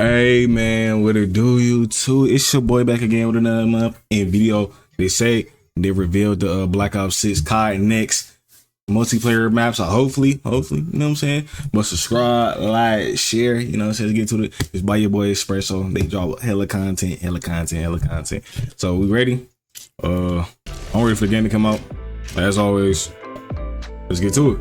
Hey man, what it do you too? It's your boy back again with another month in video. They say they revealed the Black Ops 6 COD next multiplayer map. So hopefully, you know what I'm saying? But subscribe, like, share, you know what I'm saying? Let's get to it. It's by your boy Espresso. They drop hella content. So we ready? I'm ready for the game to come out. As always, let's get to it.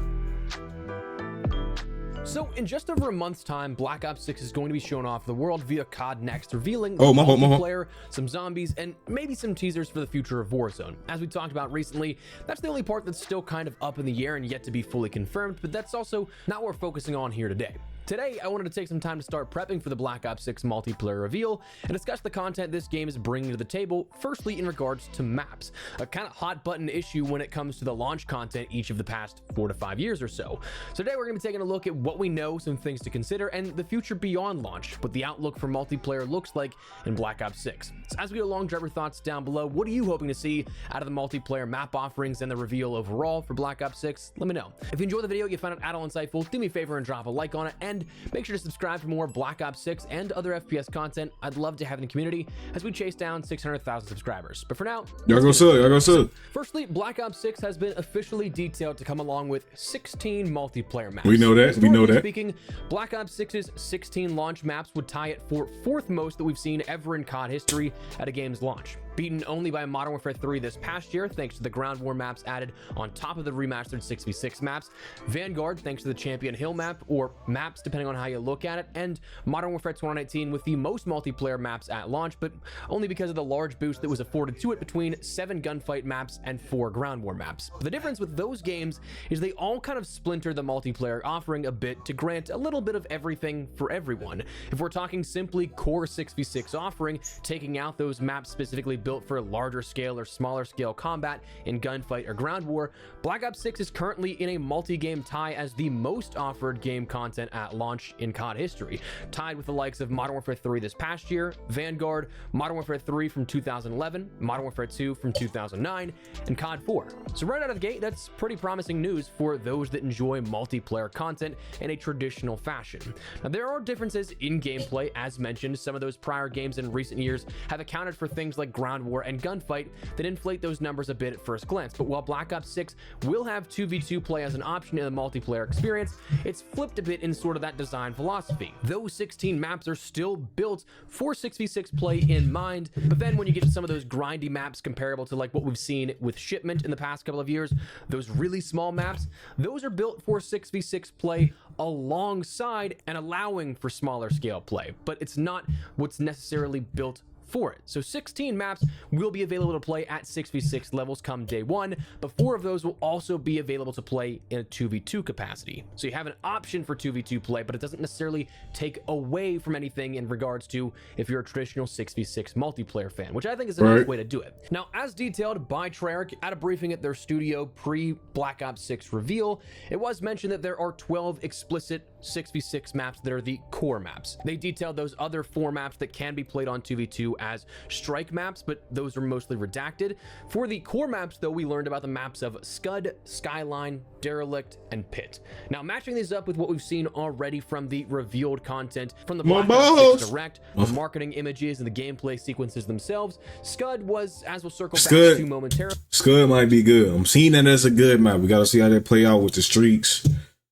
So in just over a month's time, Black Ops 6 is going to be shown off the world via COD Next, revealing multiplayer, some zombies, and maybe some teasers for the future of Warzone. As we talked about recently, that's the only part that's still kind of up in the air and yet to be fully confirmed, but that's also not what we're focusing on here today. Today, I wanted to take some time to start prepping for the Black Ops 6 multiplayer reveal and discuss the content this game is bringing to the table, firstly in regards to maps, a kind of hot button issue when it comes to the launch content each of the past 4 to 5 years or so. So today we're going to be taking a look at what we know, some things to consider, and the future beyond launch, what the outlook for multiplayer looks like in Black Ops 6. So as we go along, drop your thoughts down below. What are you hoping to see out of the multiplayer map offerings and the reveal overall for Black Ops 6? Let me know. If you enjoyed the video, you found it at all insightful, do me a favor and drop a like on it, and make sure to subscribe for more Black Ops 6 and other FPS content. I'd love to have in the community as we chase down 600,000 subscribers. But for now, Y'all go sub. Firstly, Black Ops 6 has been officially detailed to come along with 16 multiplayer maps. We know that. Speaking, Black Ops 6's 16 launch maps would tie it for 4th most that we've seen ever in COD history at a game's launch. Beaten only by Modern Warfare 3 this past year, thanks to the ground war maps added on top of the remastered 6v6 maps, Vanguard thanks to the Champion Hill map, or maps depending on how you look at it, and Modern Warfare 2019 with the most multiplayer maps at launch, but only because of the large boost that was afforded to it between 7 gunfight maps and 4 ground war maps. The difference with those games is they all kind of splinter the multiplayer offering a bit to grant a little bit of everything for everyone. If we're talking simply core 6v6 offering, taking out those maps specifically built for larger scale or smaller scale combat in gunfight or ground war, Black Ops 6 is currently in a multi-game tie as the most offered game content at launch in COD history, tied with the likes of Modern Warfare 3 this past year, Vanguard, Modern Warfare 3 from 2011, Modern Warfare 2 from 2009, and COD 4. So right out of the gate, that's pretty promising news for those that enjoy multiplayer content in a traditional fashion. Now there are differences in gameplay, as mentioned. Some of those prior games in recent years have accounted for things like ground war and gunfight that inflate those numbers a bit at first glance. But while Black Ops 6 will have 2v2 play as an option in the multiplayer experience, it's flipped a bit in sort of that design philosophy. Those 16 maps are still built for 6v6 play in mind, but then when you get to some of those grindy maps comparable to like what we've seen with Shipment in the past couple of years, those really small maps, those are built for 6v6 play alongside and allowing for smaller scale play, but it's not what's necessarily built for it. So 16 maps will be available to play at 6v6 levels come day one, but 4 of those will also be available to play in a 2v2 capacity. So you have an option for 2v2 play, but it doesn't necessarily take away from anything in regards to if you're a traditional 6v6 multiplayer fan, which I think is a nice way to do it. Now, as detailed by Treyarch at a briefing at their studio pre-Black Ops 6 reveal, it was mentioned that there are 12 explicit 6v6 maps that are the core maps. They detailed those other 4 maps that can be played on 2v2 as strike maps, but those are mostly redacted. For the core maps, though, we learned about the maps of Scud, Skyline, Derelict, and Pit. Now, matching these up with what we've seen already from the revealed content from the Black Ops 6 Direct, the marketing images and the gameplay sequences themselves, Scud was, as we'll circle back to momentarily. Scud might be good. I'm seeing that as a good map. We got to see how they play out with the streaks,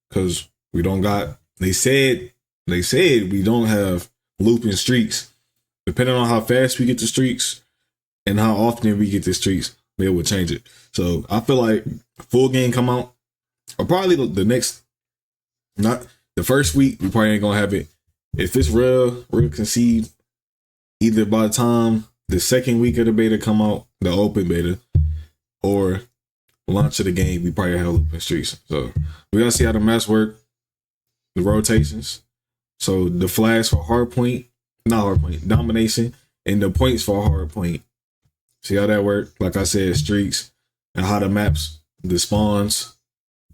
because we don't got, they said we don't have looping streaks. Depending on how fast we get the streaks and how often we get the streaks, they will change it. So I feel like full game come out, or probably the next, not the first week, we probably ain't gonna have it. If it's real conceived, either by the time the second week of the beta come out, the open beta, or launch of the game, we probably have looping streaks. So we gotta see how the maps work, the rotations. So the flash for hardpoint, not hardpoint, domination, and the points for hardpoint. See how that work? Like I said, streaks, and how the maps, the spawns,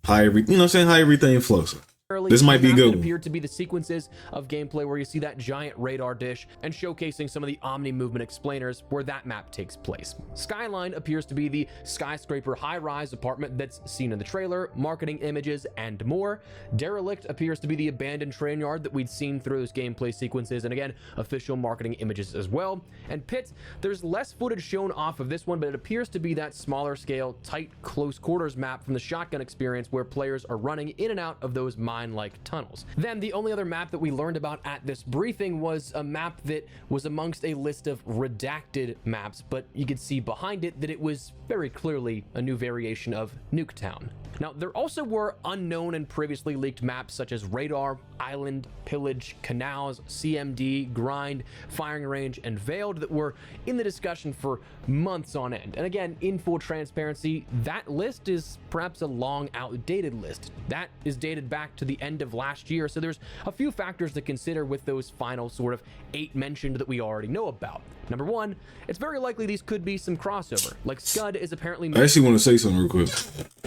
how every, you know what I'm saying, how everything flows. This might be a good one. Appeared to be the sequences of gameplay where you see that giant radar dish and showcasing some of the Omni movement explainers where that map takes place. Skyline appears to be the skyscraper high-rise apartment that's seen in the trailer, marketing images, and more. Derelict appears to be the abandoned train yard that we'd seen through those gameplay sequences, and again, official marketing images as well. And Pit, there's less footage shown off of this one, but it appears to be that smaller scale, tight, close quarters map from the shotgun experience where players are running in and out of those mine-like tunnels. Then the only other map that we learned about at this briefing was a map that was amongst a list of redacted maps, but you could see behind it that it was very clearly a new variation of Nuketown. Now, there also were unknown and previously leaked maps such as Radar, Island, Pillage, Canals, CMD, Grind, Firing Range, and Veiled that were in the discussion for months on end. And again, in full transparency, that list is perhaps a long outdated list. That is dated back to the end of last year, so there's a few factors to consider with those final sort of 8 mentioned that we already know about. Number one, it's very likely these could be some crossover, like Scud is apparently... I actually want to say something real quick.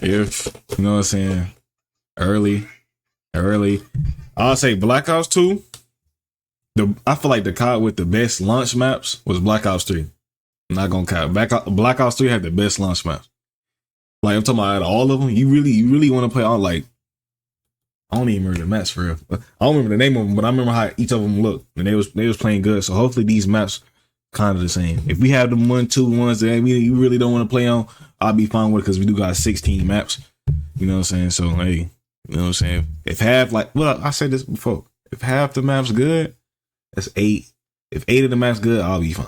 If, you know what I'm saying, early, I'll say Black Ops 2, I feel like the COD with the best launch maps was Black Ops 3. I'm not gonna count. Black Ops 3 had the best launch maps. Like, I'm talking about all of them. You really want to play all, like, I don't even remember the maps for real. I don't remember the name of them, but I remember how each of them looked, and they was playing good. So hopefully these maps kind of the same. If we have the 1-2 ones that you really don't want to play on, I'll be fine with it because we do got 16 maps. You know what I'm saying? So hey, you know what I'm saying? If half, like, well, I said this before. If half the maps good, that's 8. If 8 of the maps good, I'll be fine.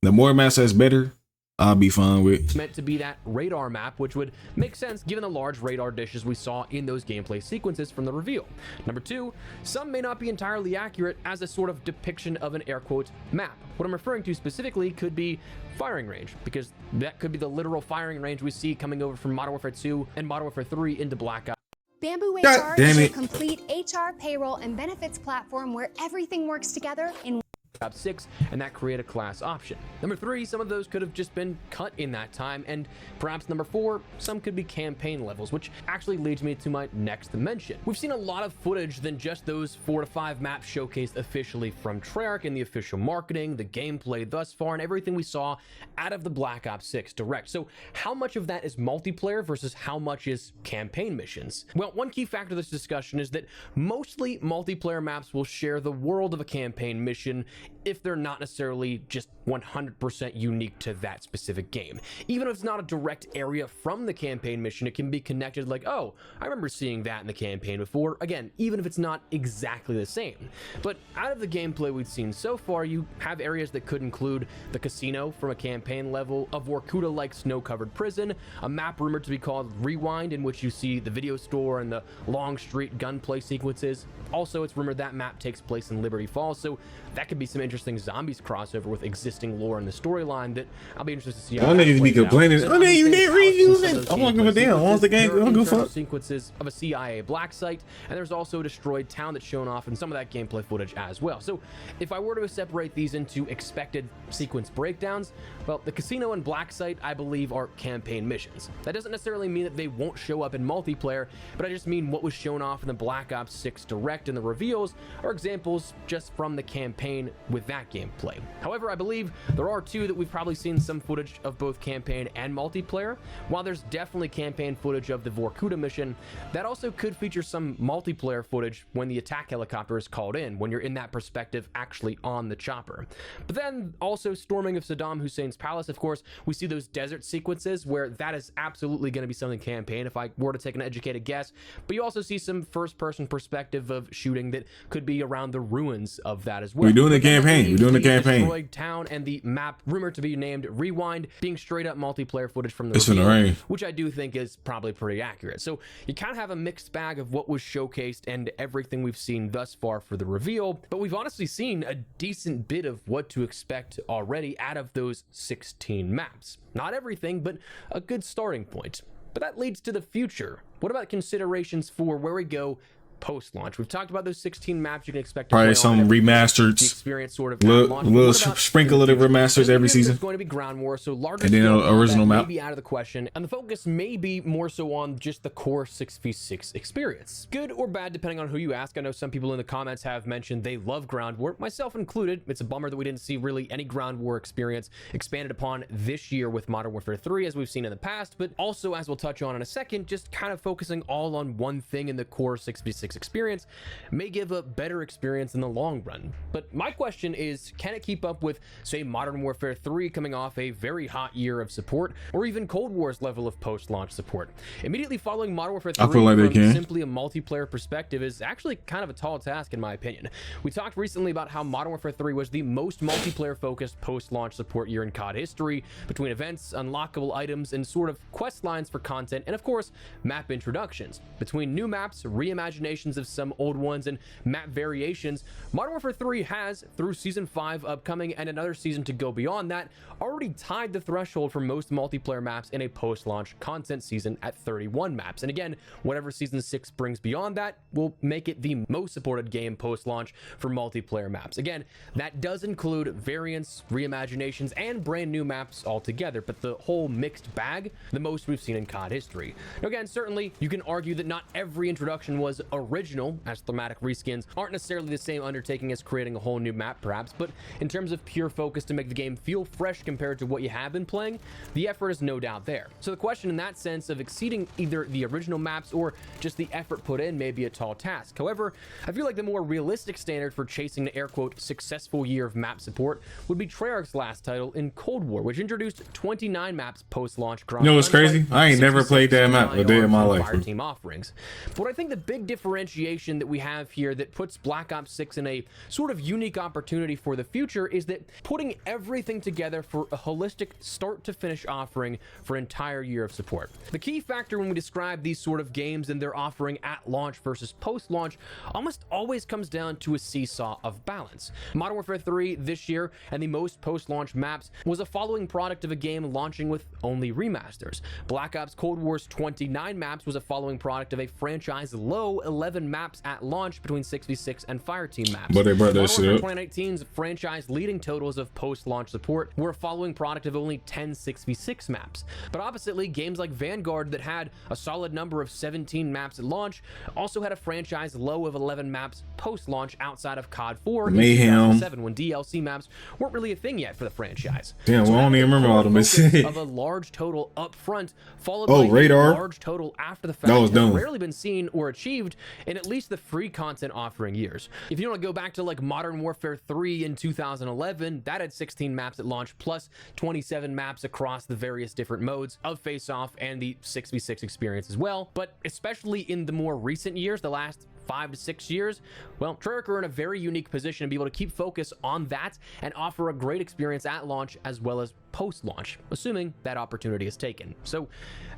The more maps that's better, I'll be fine with. It's meant to be that radar map, which would make sense given the large radar dishes we saw in those gameplay sequences from the reveal. Number 2, some may not be entirely accurate as a sort of depiction of an air quote map. What I'm referring to specifically could be firing range, because that could be the literal firing range we see coming over from Modern Warfare 2 and Modern Warfare 3 into Black Ops. Bamboo HR is a complete HR, payroll, and benefits platform where everything works together in Ops 6, and that create a class option. Number 3, some of those could have just been cut in that time, and perhaps number 4, some could be campaign levels, which actually leads me to my next mention. We've seen a lot of footage than just those 4 to 5 maps showcased officially from Treyarch in the official marketing, the gameplay thus far, and everything we saw out of the Black Ops 6 Direct. So how much of that is multiplayer versus how much is campaign missions? Well, one key factor of this discussion is that mostly multiplayer maps will share the world of a campaign mission if they're not necessarily just 100% unique to that specific game. Even if it's not a direct area from the campaign mission, it can be connected like, oh, I remember seeing that in the campaign before. Again, even if it's not exactly the same. But out of the gameplay we've seen so far, you have areas that could include the casino from a campaign level, a Vorkuta-like snow-covered prison, a map rumored to be called Rewind, in which you see the video store and the long street gunplay sequences. Also, it's rumored that map takes place in Liberty Falls, so that could be some interesting zombies crossover with existing lore in the storyline that I'll be interested to see how I know you be complaining. I know you need reusing. I want to give a damn. Once the game, I'm gonna fuck. Sequences of a CIA black site, and there's also a destroyed town that's shown off in some of that gameplay footage as well. So if I were to separate these into expected sequence breakdowns, well, the casino and black site, I believe, are campaign missions. That doesn't necessarily mean that they won't show up in multiplayer, but I just mean what was shown off in the Black Ops 6 Direct and the reveals are examples just from the campaign with that gameplay. However, I believe there are 2 that we've probably seen some footage of both campaign and multiplayer. While there's definitely campaign footage of the Vorkuta mission, that also could feature some multiplayer footage when the attack helicopter is called in, when you're in that perspective actually on the chopper. But then also storming of Saddam Hussein's palace, of course, we see those desert sequences where that is absolutely going to be something campaign if I were to take an educated guess. But you also see some first-person perspective of shooting that could be around the ruins of that as well. We're doing the campaign. We're doing the campaign. Destroyed town and the map rumored to be named Rewind being straight up multiplayer footage from the It's in the rain, which I do think is probably pretty accurate. So you kind of have a mixed bag of what was showcased and everything we've seen thus far for the reveal, but we've honestly seen a decent bit of what to expect already out of those 16 maps. Not everything, but a good starting point. But that leads to the future. What about considerations for where we go post-launch. We've talked about those 16 maps you can expect to Probably play some on remastered, the experience sort of little sprinkle of the remasters every season. There's going to be ground war, so larger and then an original map. may be out of the question, and the focus may be more so on just the core 6v6 experience. Good or bad, depending on who you ask. I know some people in the comments have mentioned they love ground war, myself included. It's a bummer that we didn't see really any ground war experience expanded upon this year with Modern Warfare 3, as we've seen in the past, but also, as we'll touch on in a second, just kind of focusing all on one thing in the core 6v6 experience may give a better experience in the long run. But my question is, can it keep up with, say, Modern Warfare 3 coming off a very hot year of support, or even Cold War's level of post-launch support? Immediately following Modern Warfare 3 I feel like they from can. simply a multiplayer perspective is actually kind of a tall task in my opinion. We talked recently about how Modern Warfare 3 was the most multiplayer focused post-launch support year in COD history, between events, unlockable items, and sort of quest lines for content, and of course, map introductions. Between new maps, reimaginations of some old ones, and map variations, Modern Warfare 3 has, through Season 5 upcoming and another season to go beyond that, already tied the threshold for most multiplayer maps in a post-launch content season at 31 maps. And again, whatever Season 6 brings beyond that will make it the most supported game post-launch for multiplayer maps. Again, that does include variants, reimaginations, and brand new maps altogether, but the whole mixed bag, the most we've seen in COD history. Now again, certainly you can argue that not every introduction was original, as thematic reskins aren't necessarily the same undertaking as creating a whole new map perhaps, but in terms of pure focus to make the game feel fresh compared to what you have been playing, the effort is no doubt there. So the question in that sense of exceeding either the original maps or just the effort put in may be a tall task. However, I feel like the more realistic standard for chasing the air quote successful year of map support would be Treyarch's last title in Cold War, which introduced 29 maps post-launch. You know what's crazy? I ain't never played that map a day in my life. Fire team offerings. But I think the big differentiation that we have here that puts Black Ops 6 in a sort of unique opportunity for the future is that putting everything together for a holistic start to finish offering for an entire year of support. The key factor when we describe these sort of games and their offering at launch versus post-launch almost always comes down to a seesaw of balance. Modern Warfare 3 this year and the most post-launch maps was a following product of a game launching with only remasters. Black Ops Cold War's 29 maps was a following product of a franchise low 11 maps at launch between 6v6 and Fireteam maps. But they brought that shit up. 2019's franchise leading totals of post-launch support were a following product of only 10 6v6 maps. But oppositely, games like Vanguard that had a solid number of 17 maps at launch also had a franchise low of 11 maps post-launch outside of COD 4 in Mayhem 2007, when DLC maps weren't really a thing yet for the franchise. Damn, well, I don't even remember all them. Of a large total up front, followed by Radar. a large total after the fact, That was has dumb. rarely been seen or achieved in at least the free content offering years. If you want to go back to like Modern Warfare 3 in 2011, that had 16 maps at launch plus 27 maps across the various different modes of face-off and the 6v6 experience as well. But especially in the more recent years, the last 5 to 6 years, well, Treyarch are in a very unique position to be able to keep focus on that and offer a great experience at launch as well as post-launch, assuming that opportunity is taken. So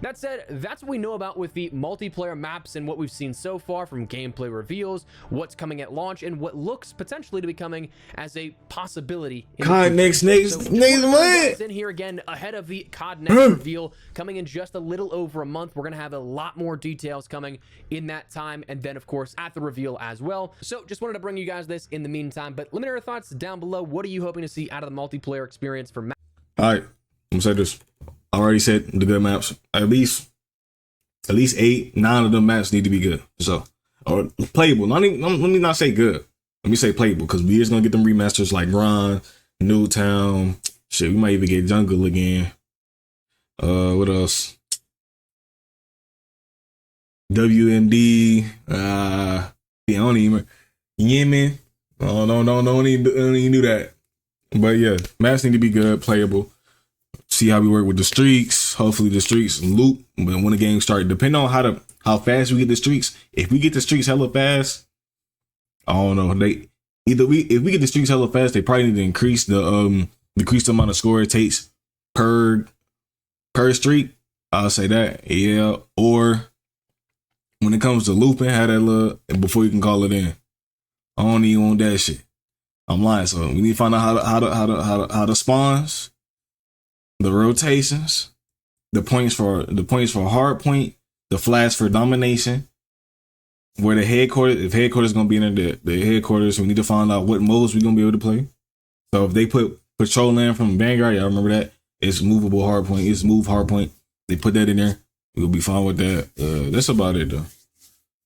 that said, that's what we know about with the multiplayer maps and what we've seen so far from gameplay reveals, what's coming at launch, and what looks potentially to be coming as a possibility. COD next month. In here again ahead of the COD next reveal coming in just a little over a month. We're gonna have a lot more details coming in that time, and then of course at the reveal as well. So just wanted to bring you guys this in the meantime, but let me know your thoughts down below. What are you hoping to see out of the multiplayer experience for maps? All right, I'm gonna say this. I already said the good maps. At least 8, 9 of them maps need to be good. So, or playable. Let me not say good. Let me say playable, because we just gonna get them remasters like Ron, Newtown. Shit, we might even get Jungle again. What else? WMD. I don't even. Yemen. Oh no, don't even do that. But yeah, maps need to be good, playable. See how we work with the streaks. Hopefully the streaks loop. But when the game starts, depending on how fast we get the streaks. If we get the streaks hella fast, I don't know. If we get the streaks hella fast, they probably need to increase the amount of score it takes per streak. I'll say that. Yeah. Or when it comes to looping, have that little before you can call it in. I don't even want that shit. I'm lying. So we need to find out how the spawns, the rotations, the points for hard point, the flash for domination, where the headquarters, if headquarters gonna be in there, the headquarters, we need to find out what modes we're gonna be able to play. So if they put Patrol Land from Vanguard, y'all remember that? It's movable hardpoint. It's move hardpoint. They put that in there. We'll be fine with that. That's about it though.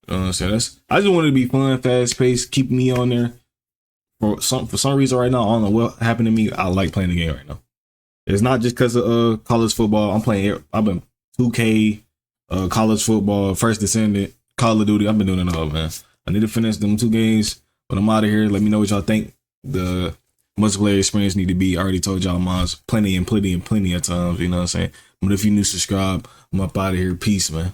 You know what I'm saying? I just wanted to be fun, fast paced, keep me on there. For some reason right now, I don't know what happened to me. I like playing the game right now. It's not just because of college football. I've been 2K, college football, First Descendant, Call of Duty. I've been doing it all, man. I need to finish them 2 games, but I'm out of here. Let me know what y'all think. The multiplayer experience need to be. I already told y'all mine's plenty of times. You know what I'm saying? But if you new, subscribe. I'm up out of here. Peace, man.